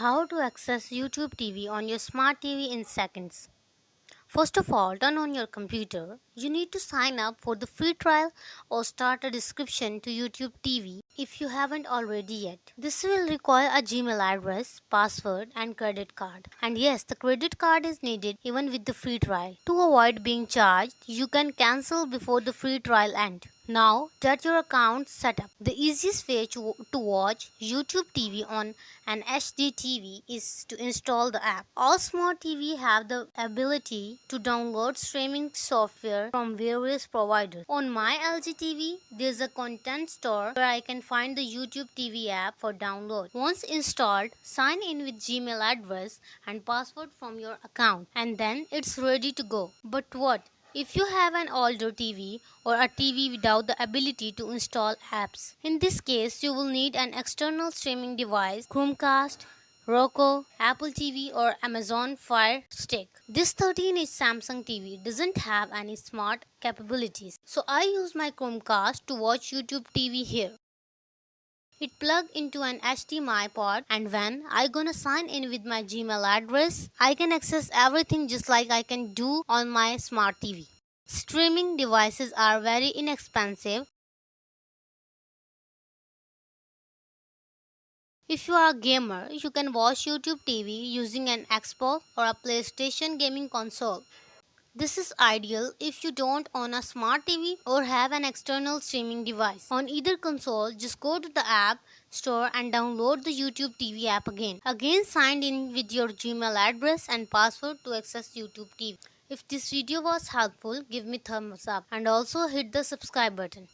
How to access YouTube TV on your smart TV in seconds. First of all, turn on your computer. You need to sign up for the free trial or start a subscription to YouTube TV if you haven't already yet. This will require a Gmail address, password, and credit card. And yes, the credit card is needed even with the free trial. To avoid being charged, you can cancel before the free trial ends. Now that your account set up, the easiest way to watch YouTube TV on an HD TV is to install the app. All smart TV have the ability to download streaming software from various providers. On my LG TV, there's a content store where I can find the YouTube TV app for download. Once installed, sign in with Gmail address and password from your account, and then it's ready to go. But what if you have an older TV or a TV without the ability to install apps? In this case, you will need an external streaming device, Chromecast, Roku, Apple TV or Amazon Fire Stick. This 13-inch Samsung TV doesn't have any smart capabilities, so I use my Chromecast to watch YouTube TV here. It plugged into an HDMI port, and when I gonna sign in with my Gmail address, I can access everything just like I can do on my smart TV. Streaming devices are very inexpensive. If you are a gamer, you can watch YouTube TV using an Xbox or a PlayStation gaming console. This is ideal if you don't own a smart TV or have an external streaming device. On either console, just go to the app store and download the YouTube TV app again. Again, sign in with your Gmail address and password to access YouTube TV. If this video was helpful, give me thumbs up and also hit the subscribe button.